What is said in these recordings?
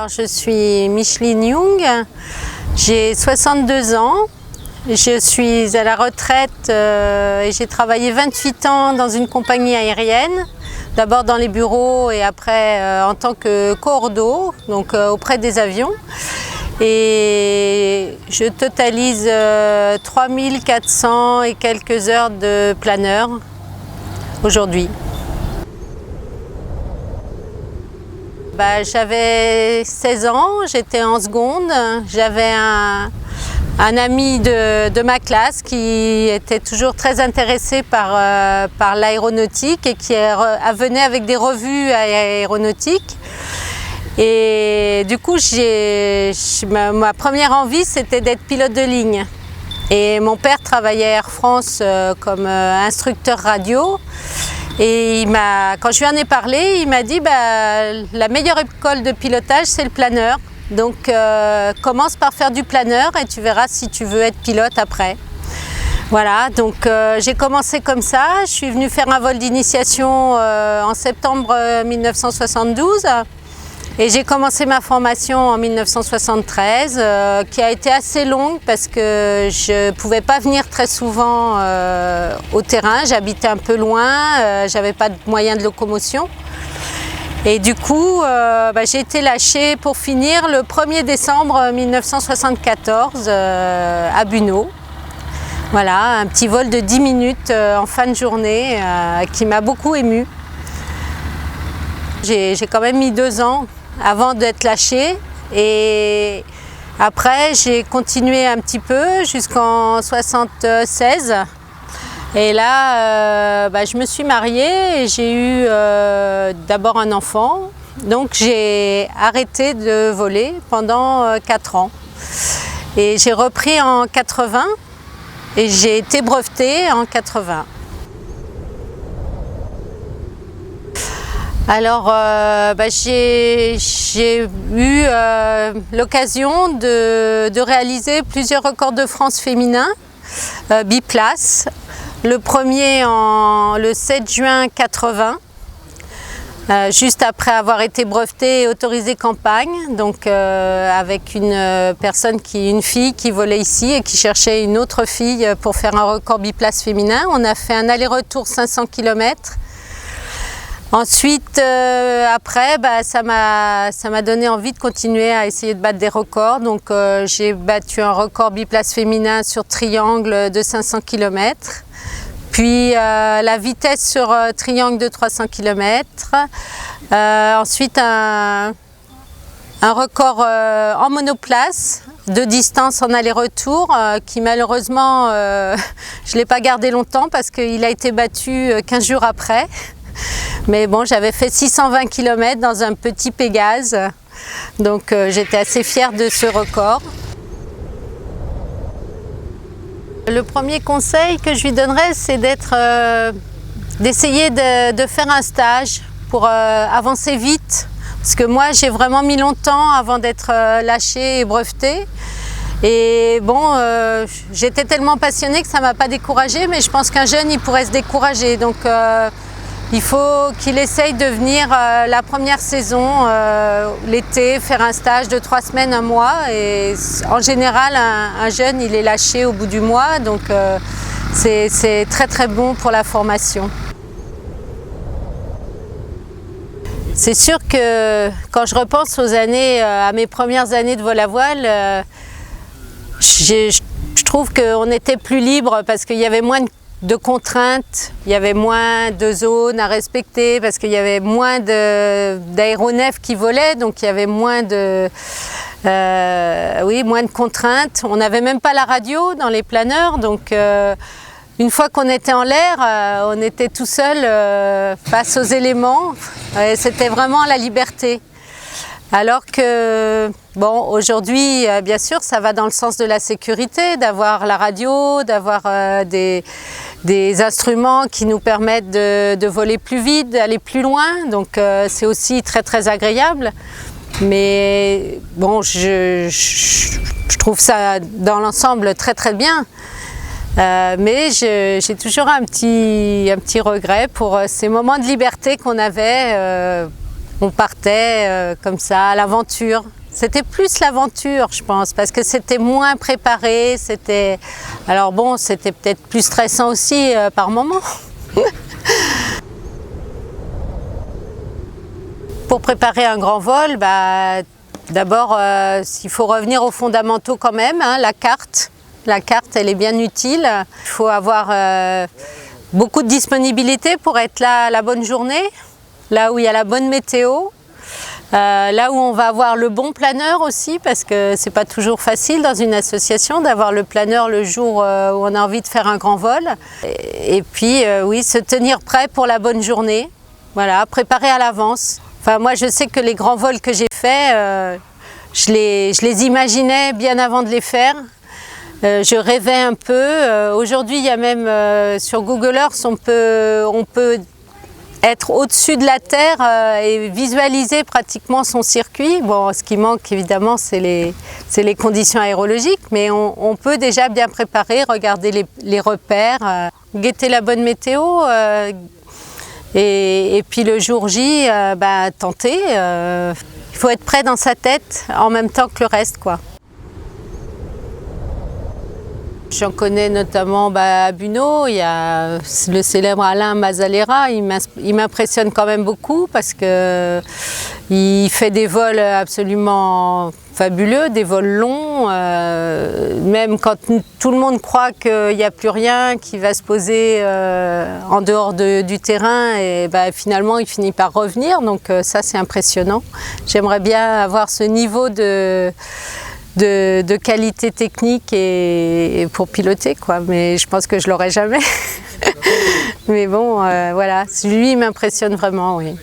Alors, je suis Micheline Young, j'ai 62 ans, je suis à la retraite et j'ai travaillé 28 ans dans une compagnie aérienne, d'abord dans les bureaux et après en tant que coordo, donc auprès des avions. Et je totalise 3400 et quelques heures de planeur aujourd'hui. J'avais 16 ans, j'étais en seconde, j'avais un ami de ma classe qui était toujours très intéressé par l'aéronautique et qui venait avec des revues aéronautiques. Et du coup, ma première envie, c'était d'être pilote de ligne. Et mon père travaillait à Air France comme instructeur radio. Et quand je lui en ai parlé, il m'a dit la meilleure école de pilotage, c'est le planeur. Donc commence par faire du planeur et tu verras si tu veux être pilote après. Voilà, donc j'ai commencé comme ça. Je suis venue faire un vol d'initiation en septembre 1972. Et j'ai commencé ma formation en 1973, qui a été assez longue parce que je ne pouvais pas venir très souvent au terrain. J'habitais un peu loin, j'avais pas de moyens de locomotion. Et du coup, j'ai été lâchée pour finir le 1er décembre 1974 à Bunot. Voilà, un petit vol de 10 minutes en fin de journée qui m'a beaucoup émue. J'ai quand même mis 2 ans avant d'être lâchée et après j'ai continué un petit peu jusqu'en 76 et là je me suis mariée et j'ai eu d'abord un enfant, donc j'ai arrêté de voler pendant 4 ans et j'ai repris en 80 et j'ai été brevetée en 80. Alors, j'ai eu l'occasion de réaliser plusieurs records de France féminins, biplace. Le premier le 7 juin 80, juste après avoir été brevetée et autorisée campagne, donc avec une fille qui volait ici et qui cherchait une autre fille pour faire un record biplace féminin. On a fait un aller-retour 500 km. Ensuite, après, ça m'a donné envie de continuer à essayer de battre des records. Donc, j'ai battu un record biplace féminin sur triangle de 500 km. Puis, la vitesse sur triangle de 300 km. Ensuite, un record en monoplace de distance en aller-retour qui malheureusement, je ne l'ai pas gardé longtemps parce qu'il a été battu 15 jours après. Mais bon, j'avais fait 620 km dans un petit Pégase, donc j'étais assez fière de ce record. Le premier conseil que je lui donnerais, c'est d'essayer de faire un stage pour avancer vite. Parce que moi, j'ai vraiment mis longtemps avant d'être lâchée et brevetée. Et bon, j'étais tellement passionnée que ça ne m'a pas découragée, mais je pense qu'un jeune, il pourrait se décourager. Donc, il faut qu'il essaye de venir la première saison, l'été, faire un stage de 3 semaines, 1 mois. Et en général, un jeune, il est lâché au bout du mois. Donc, c'est très très bon pour la formation. C'est sûr que quand je repense à mes premières années de vol à voile, je trouve qu'on était plus libre parce qu'il y avait moins de contraintes, il y avait moins de zones à respecter parce qu'il y avait moins d'aéronefs qui volaient, donc il y avait moins de contraintes. On n'avait même pas la radio dans les planeurs, donc une fois qu'on était en l'air, on était tout seul face aux éléments, c'était vraiment la liberté. Alors que, bon, aujourd'hui, bien sûr, ça va dans le sens de la sécurité, d'avoir la radio, d'avoir des instruments qui nous permettent de voler plus vite, d'aller plus loin. Donc, c'est aussi très, très agréable. Mais bon, je trouve ça dans l'ensemble très, très bien. Mais j'ai toujours un petit regret pour ces moments de liberté qu'on avait On partait comme ça à l'aventure. C'était plus l'aventure, je pense, parce que c'était moins préparé. Alors bon, c'était peut-être plus stressant aussi par moments. Pour préparer un grand vol, d'abord, il faut revenir aux fondamentaux quand même, hein, la carte. La carte, elle est bien utile. Il faut avoir beaucoup de disponibilité pour être là la bonne journée, là où il y a la bonne météo, là où on va avoir le bon planeur aussi, parce que c'est pas toujours facile dans une association d'avoir le planeur le jour où on a envie de faire un grand vol. Et puis, oui, se tenir prêt pour la bonne journée. Voilà, préparer à l'avance. Enfin, moi, je sais que les grands vols que j'ai faits, je les imaginais bien avant de les faire. Je rêvais un peu. Aujourd'hui, il y a même sur Google Earth, on peut être au-dessus de la Terre et visualiser pratiquement son circuit. Bon, ce qui manque évidemment, c'est les conditions aérologiques, mais on peut déjà bien préparer, regarder les repères, guetter la bonne météo. Et puis le jour J, tenter. Il faut être prêt dans sa tête en même temps que le reste, quoi. J'en connais notamment à Bunot, il y a le célèbre Alain Mazzalera, il m'impressionne quand même beaucoup parce qu'il fait des vols absolument fabuleux, des vols longs, même quand tout le monde croit qu'il n'y a plus rien qui va se poser en dehors du terrain, et finalement il finit par revenir, donc ça c'est impressionnant. J'aimerais bien avoir ce niveau de qualité technique et pour piloter, quoi, mais je pense que je l'aurai jamais. Mais bon, voilà, lui il m'impressionne vraiment, oui.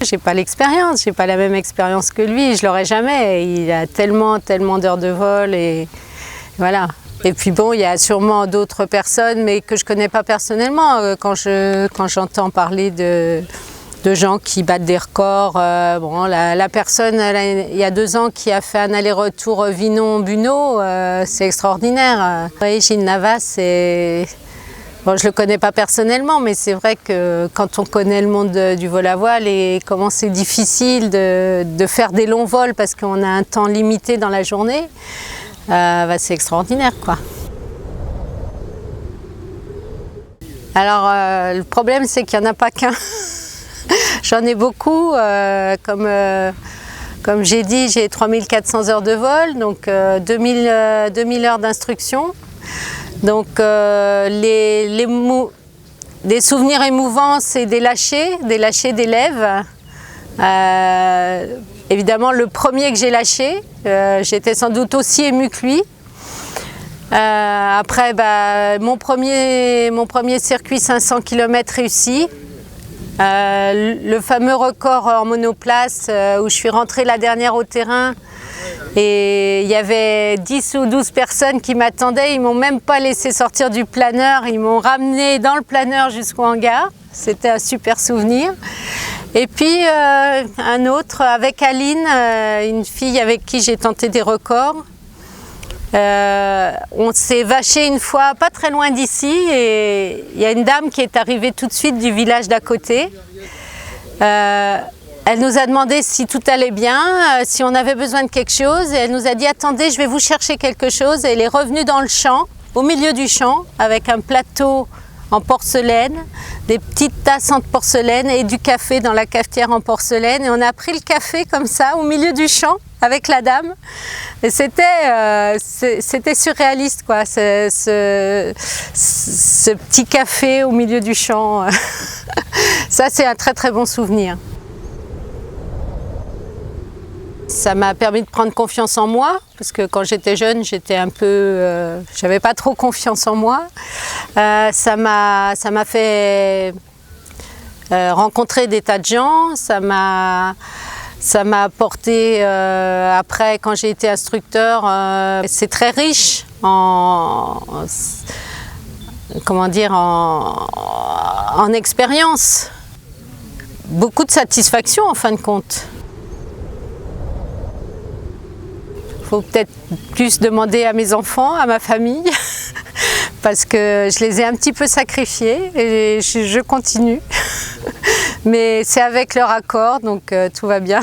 J'ai pas l'expérience, j'ai pas la même expérience que lui, je l'aurai jamais. Il a tellement d'heures de vol et voilà. Et puis bon, il y a sûrement d'autres personnes, mais que je connais pas personnellement. Quand j'entends parler de gens qui battent des records. Bon, la personne, il y a 2 ans, qui a fait un aller-retour Vinon-Bunot, c'est extraordinaire. Oui, Gilles Navas, bon, je ne le connais pas personnellement, mais c'est vrai que quand on connaît le monde du vol à voile et comment c'est difficile de faire des longs vols parce qu'on a un temps limité dans la journée, c'est extraordinaire, quoi. Alors, le problème, c'est qu'il n'y en a pas qu'un. J'en ai beaucoup, comme j'ai dit, j'ai 3400 heures de vol, donc 2000 heures d'instruction. Donc des souvenirs émouvants, c'est des lâchers d'élèves. Évidemment, le premier que j'ai lâché, j'étais sans doute aussi émue que lui. Après, mon premier circuit 500 km réussi. Le fameux record en monoplace où je suis rentrée la dernière au terrain et il y avait 10 ou 12 personnes qui m'attendaient, ils m'ont même pas laissé sortir du planeur, ils m'ont ramené dans le planeur jusqu'au hangar, c'était un super souvenir. Et puis un autre avec Aline, une fille avec qui j'ai tenté des records. On s'est vaché une fois pas très loin d'ici et il y a une dame qui est arrivée tout de suite du village d'à côté. Elle nous a demandé si tout allait bien, si on avait besoin de quelque chose, et elle nous a dit attendez, je vais vous chercher quelque chose, et elle est revenue dans le champ, au milieu du champ, avec un plateau en porcelaine, des petites tasses en porcelaine et du café dans la cafetière en porcelaine, et on a pris le café comme ça au milieu du champ avec la dame, et c'était surréaliste, quoi, ce petit café au milieu du champ. Ça, c'est un très très bon souvenir. Ça m'a permis de prendre confiance en moi, parce que quand j'étais jeune, j'étais un peu, j'avais pas trop confiance en moi. Ça m'a fait rencontrer des tas de gens, ça m'a apporté, après, quand j'ai été instructeur, c'est très riche en expérience. Beaucoup de satisfaction en fin de compte. Il faut peut-être plus demander à mes enfants, à ma famille, parce que je les ai un petit peu sacrifiés et je continue. Mais c'est avec leur accord, donc tout va bien.